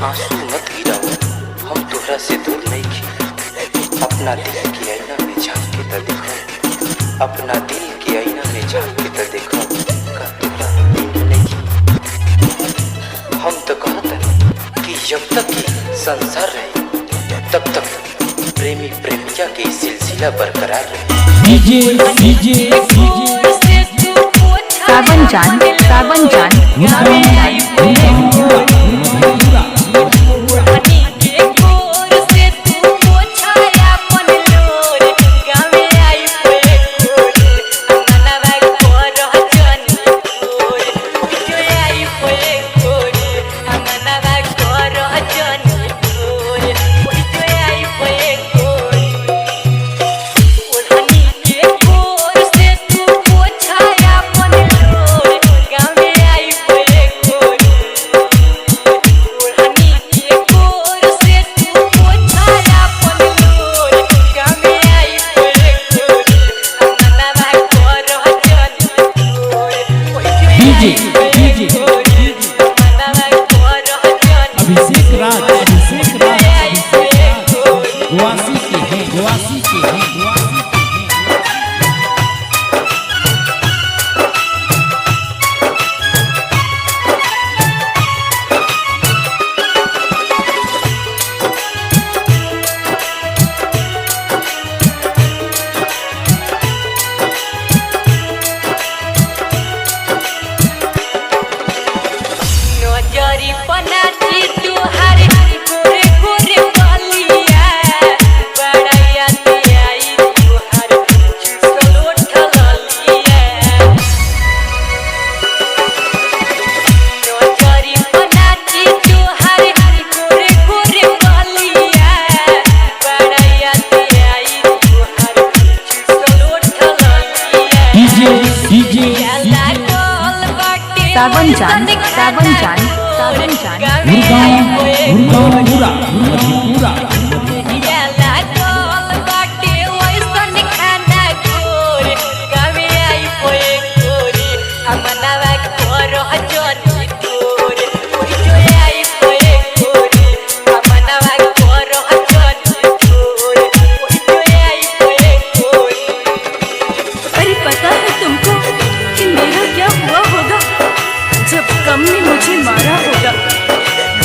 आंसू मत गिराओ, हम तोहरा से दूर नहीं की। अपना दिल के आईना में झांक के तो देखो, अपना दिल के आईना में झांक के तो देखो, का तोहरा नींद नहीं की। हम तो कहते कि जब तक कि संसार रहे तब तक प्रेमी प्रेमिका के सिलसिला बरकरार रहे। सावन जान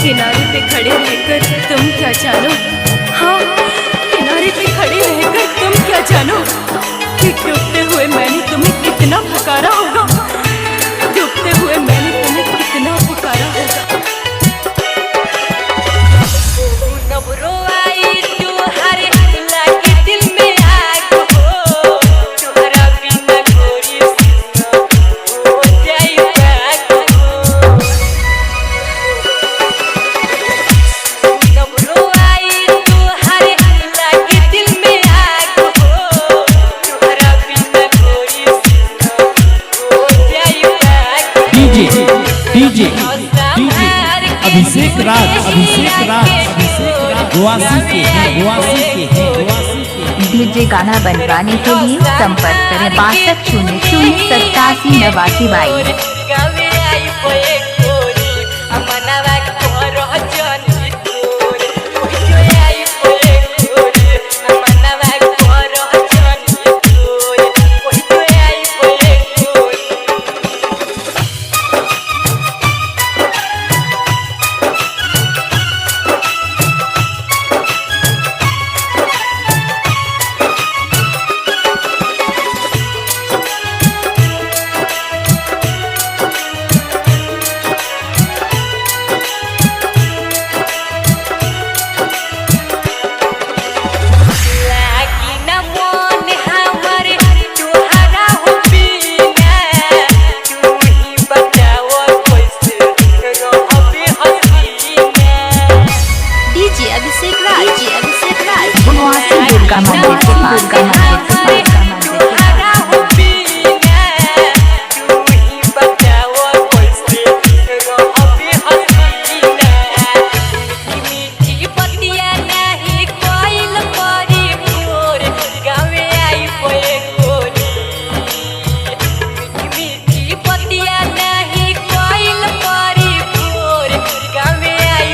किनारे पे खड़े रहकर तुम क्या जानो, हाँ किनारे पे खड़े रहकर तुम क्या जानो कि डूबते हुए मैंने तुम्हें कितना पुकारा होगा, डूबते हुए मैंने तुम्हें कितना पुकारा होगा। अभिषेक राज गोवासी के हैं। डीजे गाना बनवाने के लिए संपर्क करें 6200878922। पतिया नहीं कोइल परी भोर गाँव में आई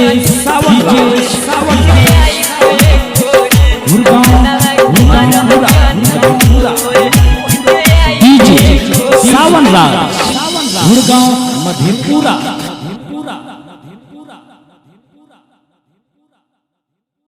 सावन डीजे सावन राज गुड़गांव मधेपुरा।